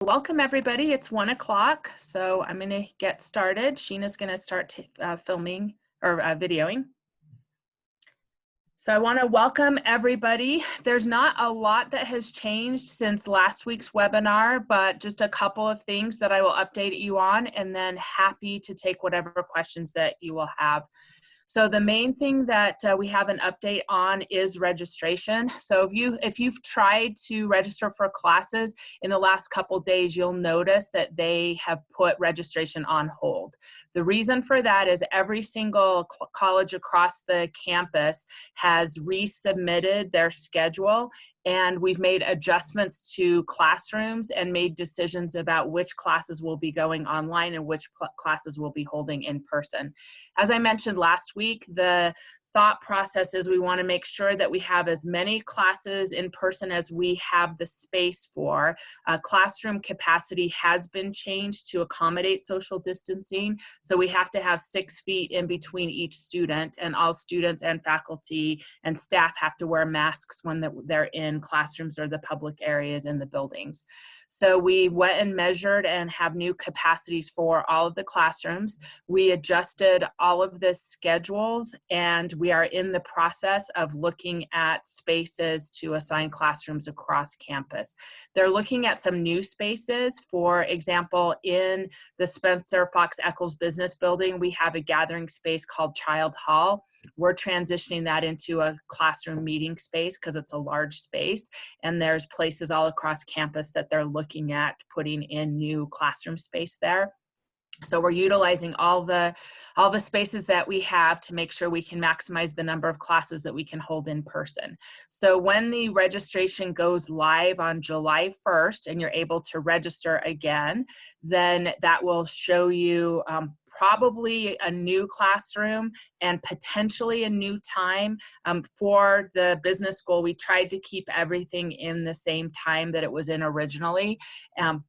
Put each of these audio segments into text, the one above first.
Welcome everybody. It's 1 o'clock, so I'm going to get started. Sheena's going to start filming or videoing. So I want to welcome everybody. There's not a lot that has changed since last week's webinar, but just a couple of things that I will update you on, and then happy to take whatever questions that you will have. So the main thing that we have an update on is registration. So if you've tried to register for classes in the last couple days, you'll notice that they have put registration on hold. The reason for that is every single college across the campus has resubmitted their schedule, and we've made adjustments to classrooms and made decisions about which classes will be going online and which classes will be holding in person. As I mentioned last week, the thought process is we want to make sure that we have as many classes in person as we have the space for. Classroom capacity has been changed to accommodate social distancing, so we have to have 6 feet in between each student, and all students and faculty and staff have to wear masks when they're in classrooms or the public areas in the buildings. So we went and measured and have new capacities for all of the classrooms. We adjusted all of the schedules, and we are in the process of looking at spaces to assign classrooms across campus. They're looking at some new spaces. For example, in the Spencer Fox Eccles Business Building, we have a gathering space called Child Hall. We're transitioning that into a classroom meeting space because it's a large space, and there's places all across campus that they're looking at putting in new classroom space there. So we're utilizing all the spaces that we have to make sure we can maximize the number of classes that we can hold in person. So when the registration goes live on July 1st and you're able to register again, then that will show you probably a new classroom and potentially a new time. For the business school, we tried to keep everything in the same time that it was in originally,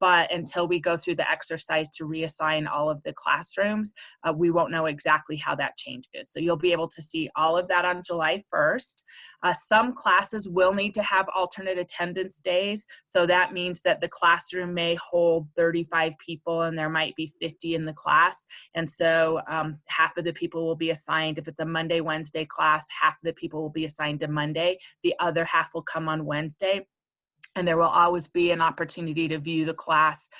but until we go through the exercise to reassign all of the classrooms, we won't know exactly how that changes. So you'll be able to see all of that on July 1st. Some classes will need to have alternate attendance days, so that means that the classroom may hold 35 people and there might be 50 in the class. And so half of the people will be assigned, if it's a Monday, Wednesday class, half of the people will be assigned to Monday, the other half will come on Wednesday. And there will always be an opportunity to view the class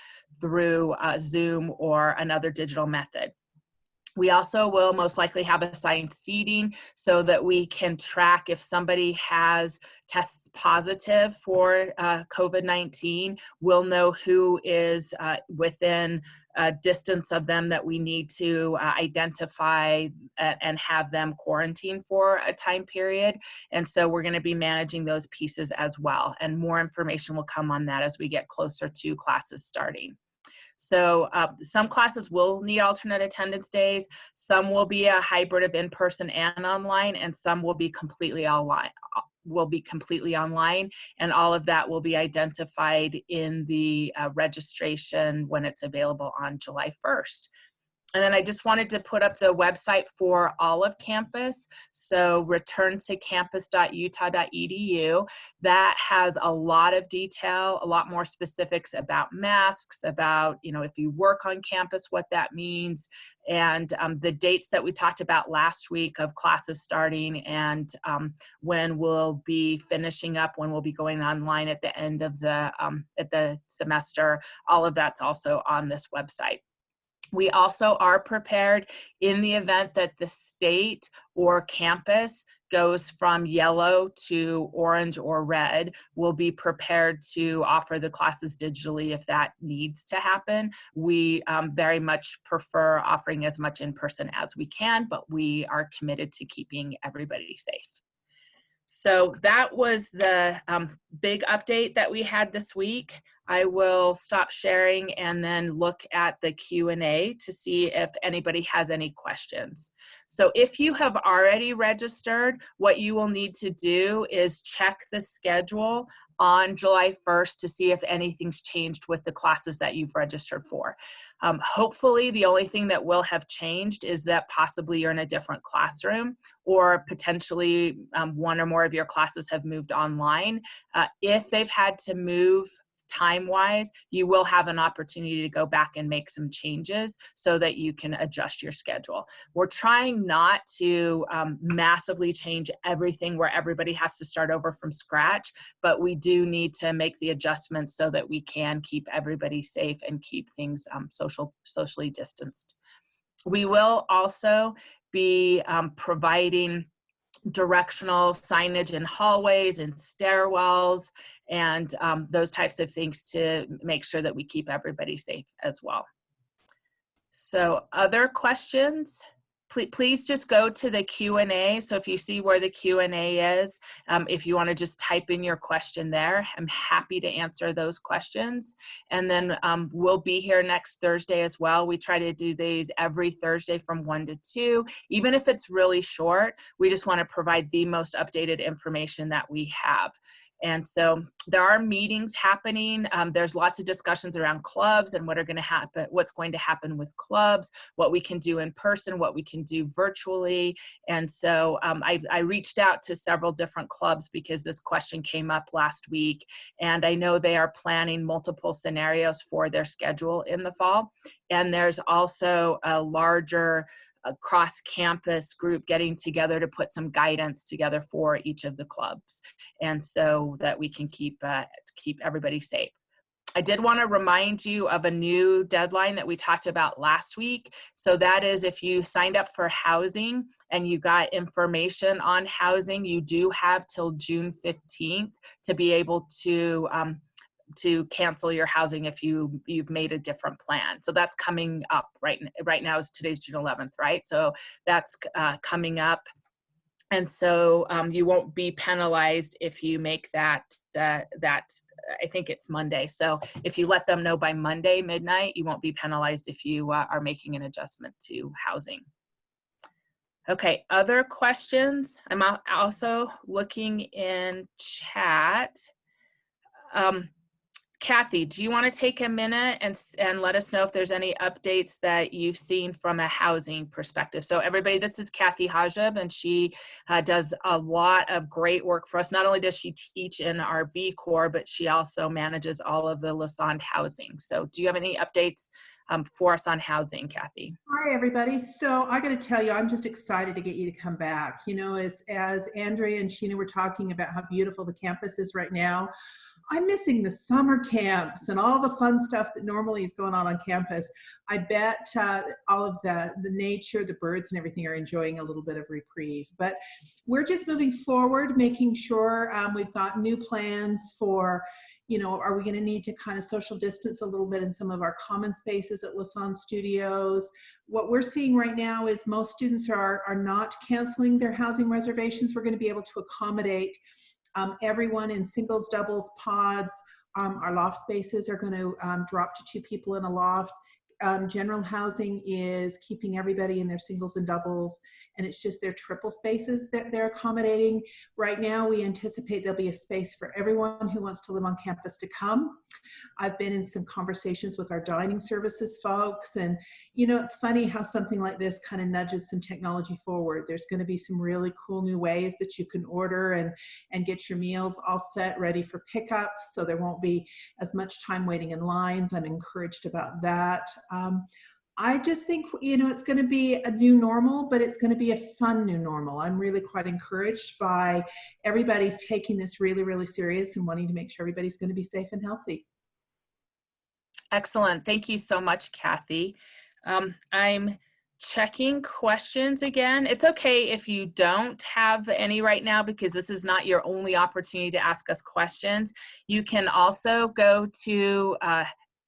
through Zoom or another digital method. We also will most likely have assigned seating so that we can track if somebody has tests positive for COVID-19. We'll know who is within a distance of them that we need to identify and have them quarantine for a time period. And so we're going to be managing those pieces as well. And more information will come on that as we get closer to classes starting. So some classes will need alternate attendance days. Some will be a hybrid of in-person and online, and some will be completely online. And all of that will be identified in the registration when it's available on July 1st. And then I just wanted to put up the website for all of campus. So returntocampus.utah.edu. That has a lot of detail, a lot more specifics about masks, about, if you work on campus, what that means, and the dates that we talked about last week of classes starting, and when we'll be finishing up, when we'll be going online at the end of the semester. All of that's also on this website. We also are prepared in the event that the state or campus goes from yellow to orange or red. We'll be prepared to offer the classes digitally if that needs to happen. We very much prefer offering as much in person as we can, but we are committed to keeping everybody safe. So that was the big update that we had this week. I will stop sharing and then look at the Q&A to see if anybody has any questions. So if you have already registered, what you will need to do is check the schedule on July 1st to see if anything's changed with the classes that you've registered for. Hopefully, the only thing that will have changed is that possibly you're in a different classroom, or potentially one or more of your classes have moved online. If they've had to move time-wise, you will have an opportunity to go back and make some changes so that you can adjust your schedule. We're trying not to massively change everything where everybody has to start over from scratch, but we do need to make the adjustments so that we can keep everybody safe and keep things socially distanced. We will also be providing directional signage in hallways and stairwells and those types of things to make sure that we keep everybody safe as well. So other questions? Please just go to the Q&A. So if you see where the Q&A is, if you want to just type in your question there, I'm happy to answer those questions. And then we'll be here next Thursday as well. We try to do these every Thursday from 1 to 2. Even if it's really short, we just want to provide the most updated information that we have. And so there are meetings happening. There's lots of discussions around clubs and what are going to happen, what's going to happen with clubs, what we can do in person, what we can do virtually. And so I reached out to several different clubs because this question came up last week. And I know they are planning multiple scenarios for their schedule in the fall. And there's also a larger cross-campus group getting together to put some guidance together for each of the clubs, and so that we can keep everybody safe. I did want to remind you of a new deadline that we talked about last week. So that is, if you signed up for housing and you got information on housing, you do have till June 15th to be able to cancel your housing if you've made a different plan. So that's coming up right now. Is today's June 11th, right? So that's coming up. And so you won't be penalized if you make that, I think it's Monday. So if you let them know by Monday midnight, you won't be penalized if you are making an adjustment to housing. Okay, other questions? I'm also looking in chat. Kathy, do you want to take a minute and let us know if there's any updates that you've seen from a housing perspective? So everybody, this is Kathy Hajeb, and she does a lot of great work for us. Not only does she teach in our B Corps, but she also manages all of the Lassonde housing. So do you have any updates for us on housing, Kathy? Hi, everybody. So I got to tell you, I'm just excited to get you to come back. You know, as Andrea and Sheena were talking about how beautiful the campus is right now, I'm missing the summer camps and all the fun stuff that normally is going on campus. I bet all of the nature, the birds and everything are enjoying a little bit of reprieve. But we're just moving forward, making sure we've got new plans for, you know, are we going to need to kind of social distance a little bit in some of our common spaces at Lassonde Studios? What we're seeing right now is most students are not canceling their housing reservations. We're going to be able to accommodate everyone in singles, doubles, pods. Our loft spaces are going to drop to 2 people in a loft. General housing is keeping everybody in their singles and doubles, and it's just their triple spaces that they're accommodating. Right now, we anticipate there'll be a space for everyone who wants to live on campus to come. I've been in some conversations with our dining services folks, and you know, it's funny how something like this kind of nudges some technology forward. There's going to be some really cool new ways that you can order and get your meals all set, ready for pickup, so there won't be as much time waiting in lines. I'm encouraged about that. I just think, you know, it's going to be a new normal, but it's going to be a fun new normal. I'm really quite encouraged by everybody's taking this really, really serious and wanting to make sure everybody's going to be safe and healthy. Excellent. Thank you so much, Kathy. I'm checking questions again. It's okay if you don't have any right now, because this is not your only opportunity to ask us questions. You can also go to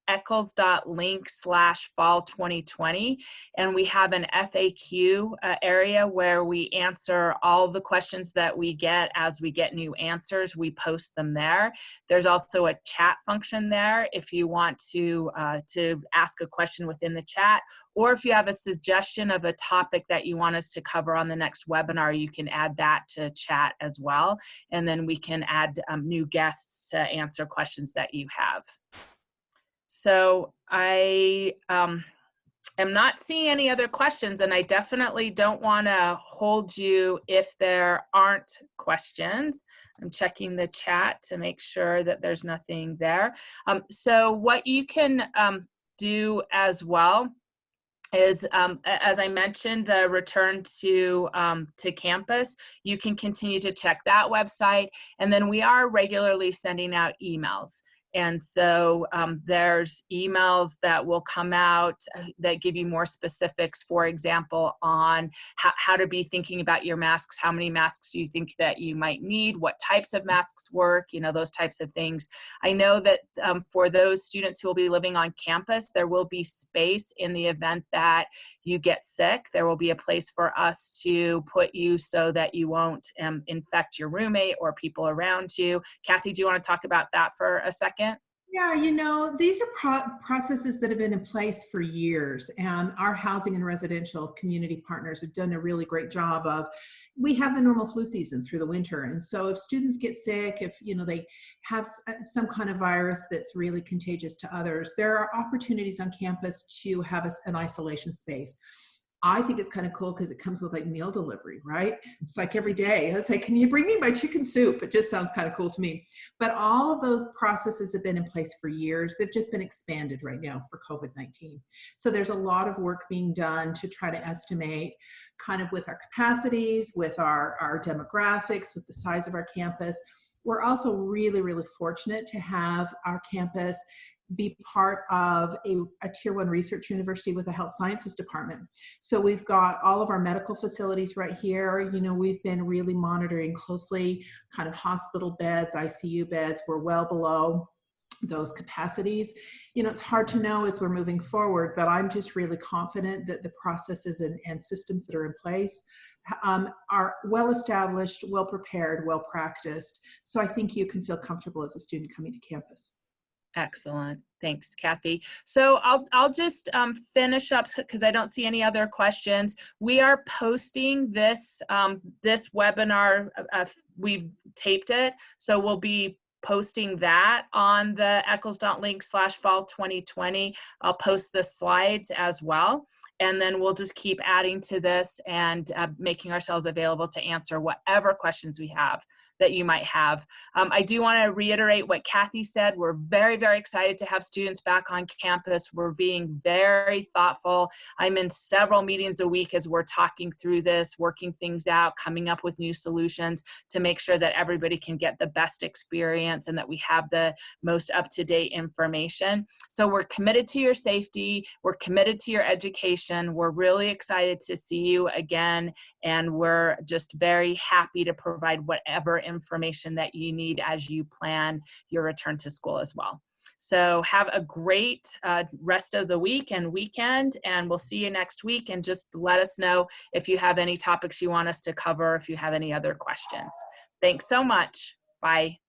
eccles.link/fall2020, and we have an FAQ area where we answer all the questions that we get. As we get new answers, we post them there. There's also a chat function there if you want to ask a question within the chat, or if you have a suggestion of a topic that you want us to cover on the next webinar, you can add that to chat as well, and then we can add new guests to answer questions that you have. So I am not seeing any other questions, and I definitely don't want to hold you if there aren't questions. I'm checking the chat to make sure that there's nothing there. So what you can do as well is, as I mentioned, the return to campus. You can continue to check that website, and then we are regularly sending out emails. And so there's emails that will come out that give you more specifics, for example, on how to be thinking about your masks, how many masks you think that you might need, what types of masks work, those types of things. I know that for those students who will be living on campus, there will be space in the event that you get sick. There will be a place for us to put you so that you won't infect your roommate or people around you. Kathy, do you want to talk about that for a second? Yeah, these are processes that have been in place for years, and our housing and residential community partners have done a really great job of, we have the normal flu season through the winter. And so if students get sick, if, they have some kind of virus that's really contagious to others, there are opportunities on campus to have an isolation space. I think it's kind of cool because it comes with like meal delivery, right? It's like every day. I was like, can you bring me my chicken soup? It just sounds kind of cool to me. But all of those processes have been in place for years. They've just been expanded right now for COVID-19. So there's a lot of work being done to try to estimate kind of with our capacities, with our demographics, with the size of our campus. We're also really, really fortunate to have our campus be part of a tier 1 research university with a health sciences department. So we've got all of our medical facilities right here. We've been really monitoring closely kind of hospital beds, ICU beds. We're well below those capacities. It's hard to know as we're moving forward, but I'm just really confident that the processes and systems that are in place are well established, well prepared, well practiced. So I think you can feel comfortable as a student coming to campus. Excellent. Thanks, Kathy. So I'll just finish up because I don't see any other questions. We are posting this this webinar. We've taped it, so we'll be posting that on the eccles.link/fall 2020. I'll post the slides as well. And then we'll just keep adding to this and making ourselves available to answer whatever questions we have that you might have. I do want to reiterate what Kathy said. We're very, very excited to have students back on campus. We're being very thoughtful. I'm in several meetings a week as we're talking through this, working things out, coming up with new solutions to make sure that everybody can get the best experience and that we have the most up-to-date information. So we're committed to your safety. We're committed to your education. We're really excited to see you again, and we're just very happy to provide whatever information that you need as you plan your return to school as well. So have a great rest of the week and weekend, and we'll see you next week. And just let us know if you have any topics you want us to cover, if you have any other questions. Thanks so much. Bye.